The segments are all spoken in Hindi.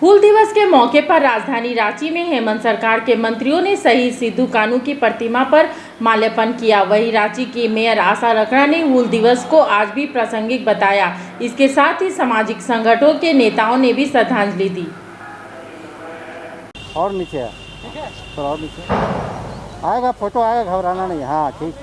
हूल दिवस के मौके पर राजधानी रांची में हेमंत सरकार के मंत्रियों ने शहीद सिद्धू कानू की प्रतिमा पर माल्यार्पण किया। वहीं रांची की मेयर आशा रखड़ा ने हूल दिवस को आज भी प्रासंगिक बताया। इसके साथ ही सामाजिक संगठनों के नेताओं ने भी श्रद्धांजलि दी। और नीचे है, ठीक है, और नीचे आएगा, फोटो आएगा, घबराना नहीं। हाँ ठीक।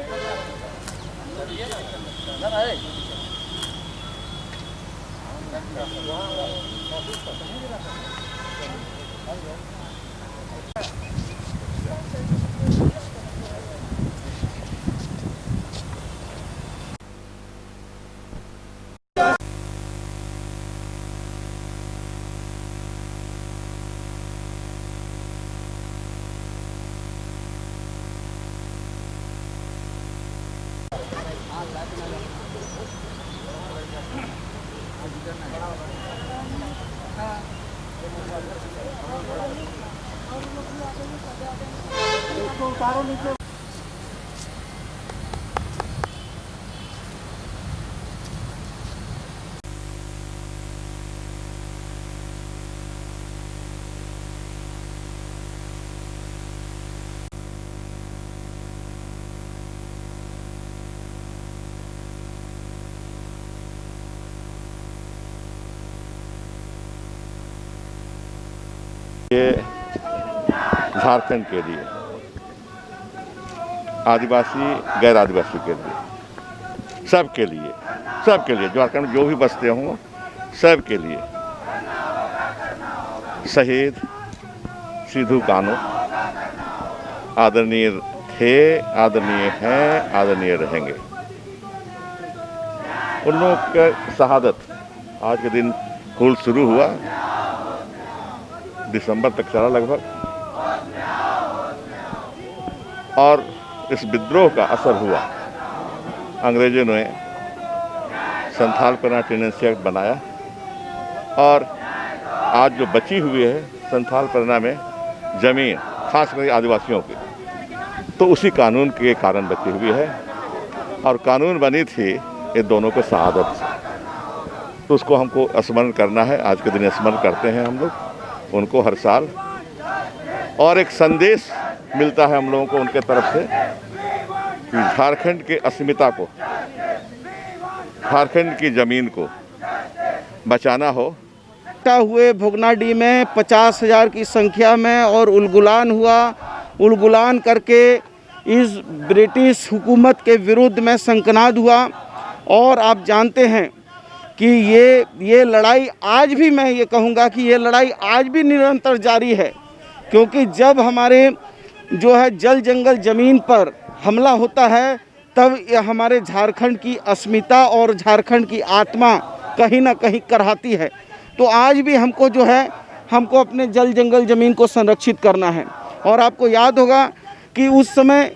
उतारो नीचे। ये झारखंड के लिए, आदिवासी गैर आदिवासी के लिए, सबके लिए झारखंड में जो भी बसते हों सबके लिए शहीद सिद्धू कानू आदरणीय थे, आदरणीय हैं, आदरणीय रहेंगे। उन लोगों की शहादत आज के दिन हूल शुरू हुआ, दिसंबर तक चला लगभग, और इस विद्रोह का असर हुआ। अंग्रेजों ने संथाल परगना टेनेंसी एक्ट बनाया और आज जो बची हुई है संथाल परगना में जमीन, खासकर आदिवासियों की, तो उसी कानून के कारण बची हुई है। और कानून बनी थी ये दोनों को शहादत से, तो उसको हमको स्मरण करना है। आज के दिन स्मरण करते हैं हम लोग उनको हर साल, और एक संदेश मिलता है हम लोगों को उनके तरफ से कि झारखंड के अस्मिता को, झारखंड की ज़मीन को बचाना हो। हुए भोगनाडीह में 50,000 की संख्या में और उलगुलान हुआ। उलगुलान करके इस ब्रिटिश हुकूमत के विरुद्ध में संकनाद हुआ। और आप जानते हैं कि ये लड़ाई आज भी, मैं ये कहूँगा कि ये लड़ाई आज भी निरंतर जारी है, क्योंकि जब हमारे जो है जल जंगल ज़मीन पर हमला होता है तब ये हमारे झारखंड की अस्मिता और झारखंड की आत्मा कहीं ना कहीं करहाती है। तो आज भी हमको जो है, हमको अपने जल जंगल ज़मीन को संरक्षित करना है। और आपको याद होगा कि उस समय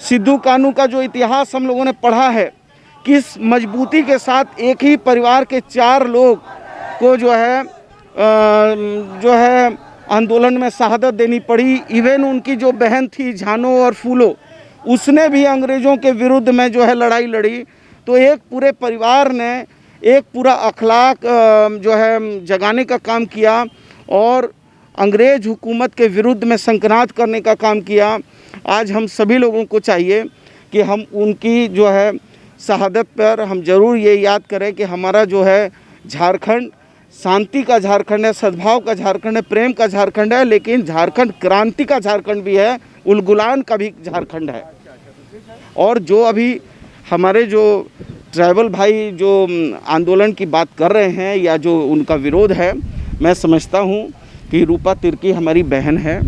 सिद्धू कानू का जो इतिहास हम लोगों ने पढ़ा है, किस मजबूती के साथ एक ही परिवार के 4 लोग को जो है आंदोलन में शहादत देनी पड़ी। इवन उनकी जो बहन थी झानो और फूलो, उसने भी अंग्रेज़ों के विरुद्ध में जो है लड़ाई लड़ी। तो एक पूरे परिवार ने एक पूरा अखलाक जो है जगाने का काम किया और अंग्रेज़ हुकूमत के विरुद्ध में संकनाद करने का काम किया। आज हम सभी लोगों को चाहिए कि हम उनकी जो है शहादत पर हम ज़रूर ये याद करें कि हमारा जो है झारखंड शांति का झारखंड है, सद्भाव का झारखंड है, प्रेम का झारखंड है, लेकिन झारखंड क्रांति का झारखंड भी है, उलगुलान का भी झारखंड है। और जो अभी हमारे जो ट्राइबल भाई जो आंदोलन की बात कर रहे हैं या जो उनका विरोध है, मैं समझता हूँ कि रूपा तिर्की हमारी बहन है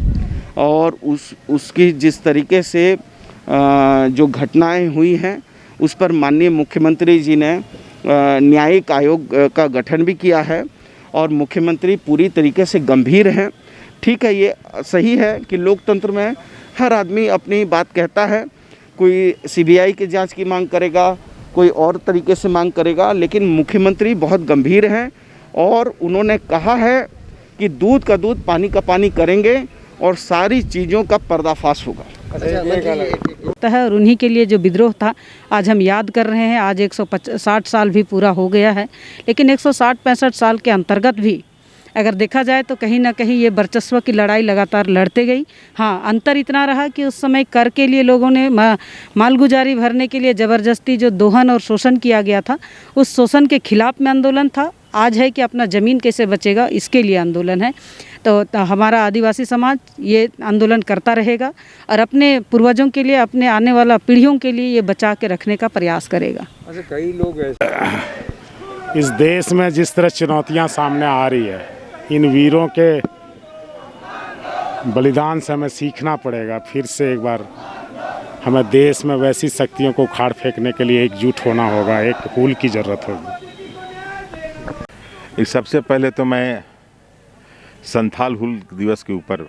और उसकी जिस तरीके से जो घटनाएं हुई हैं उस पर माननीय मुख्यमंत्री जी ने न्यायिक आयोग का गठन भी किया है और मुख्यमंत्री पूरी तरीके से गंभीर हैं। ठीक है, ये सही है कि लोकतंत्र में हर आदमी अपनी बात कहता है, कोई सीबीआई की जांच की मांग करेगा, कोई और तरीके से मांग करेगा, लेकिन मुख्यमंत्री बहुत गंभीर हैं और उन्होंने कहा है कि दूध का दूध पानी का पानी करेंगे और सारी चीज़ों का पर्दाफाश होगा। है और उन्हीं के लिए जो विद्रोह था आज हम याद कर रहे हैं। आज 160 साल भी पूरा हो गया है, लेकिन 160-65 साल के अंतर्गत भी अगर देखा जाए तो कहीं ना कहीं ये वर्चस्व की लड़ाई लगातार लड़ते गई। हाँ, अंतर इतना रहा कि उस समय कर के लिए लोगों ने मालगुजारी भरने के लिए ज़बरदस्ती जो दोहन और शोषण किया गया था, उस शोषण के खिलाफ में आंदोलन था। आज है कि अपना ज़मीन कैसे बचेगा, इसके लिए आंदोलन है। तो हमारा आदिवासी समाज ये आंदोलन करता रहेगा और अपने पूर्वजों के लिए, अपने आने वाला पीढ़ियों के लिए ये बचा के रखने का प्रयास करेगा। अच्छा, कई लोग इस देश में जिस तरह चुनौतियां सामने आ रही है, इन वीरों के बलिदान से हमें सीखना पड़ेगा। फिर से एक बार हमें देश में वैसी शक्तियों को उखाड़ फेंकने के लिए एकजुट होना होगा, एक हुल की ज़रूरत होगी। सबसे पहले तो मैं संथाल हुल दिवस के ऊपर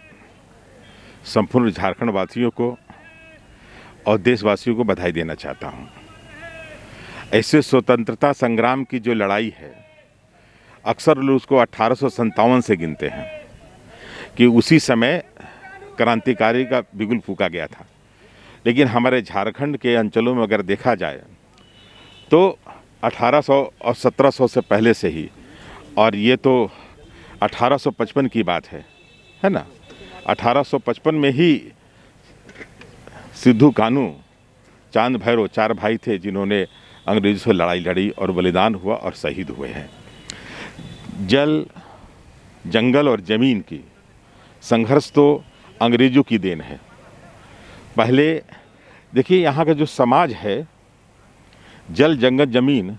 संपूर्ण झारखंड वासियों को और देशवासियों को बधाई देना चाहता हूँ। ऐसे स्वतंत्रता संग्राम की जो लड़ाई है, अक्सर लोग उसको 1857 से गिनते हैं कि उसी समय क्रांतिकारी का बिगुल फूंका गया था। लेकिन हमारे झारखंड के अंचलों में अगर देखा जाए तो 1800 और 1700 से पहले से ही, और ये तो 1855 की बात है ना। 1855 में ही सिद्धू कानू, चांद भैरव 4 भाई थे जिन्होंने अंग्रेज़ों से लड़ाई लड़ी और बलिदान हुआ और शहीद हुए हैं। जल, जंगल और ज़मीन की संघर्ष तो अंग्रेज़ों की देन है। पहले देखिए, यहाँ का जो समाज है, जल, जंगल, ज़मीन,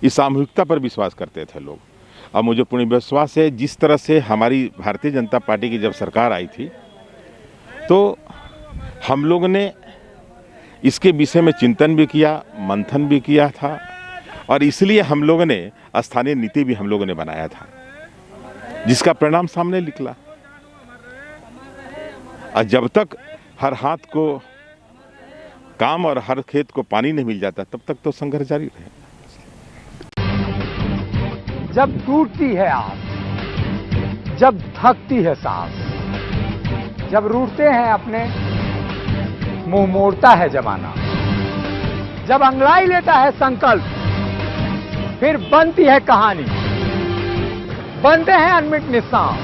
इस सामूहिकता पर विश्वास करते थे लोग। और मुझे पूर्ण विश्वास है, जिस तरह से हमारी भारतीय जनता पार्टी की जब सरकार आई थी तो हम लोग ने इसके विषय में चिंतन भी किया, मंथन भी किया था, और इसलिए हम लोगों ने स्थानीय नीति भी हम लोगों ने बनाया था, जिसका परिणाम सामने निकला। और जब तक हर हाथ को काम और हर खेत को पानी नहीं मिल जाता, तब तक तो संघर्ष जारी रहे। जब टूटती है आस, जब थकती है सांस, जब रूठते हैं अपने, मुंह मोड़ता है जमाना, जब अंगड़ाई लेता है संकल्प, फिर बनती है कहानी, बनते हैं अनमिट निशान।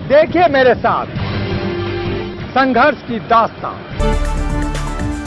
देखिए मेरे साथ संघर्ष की दास्तान।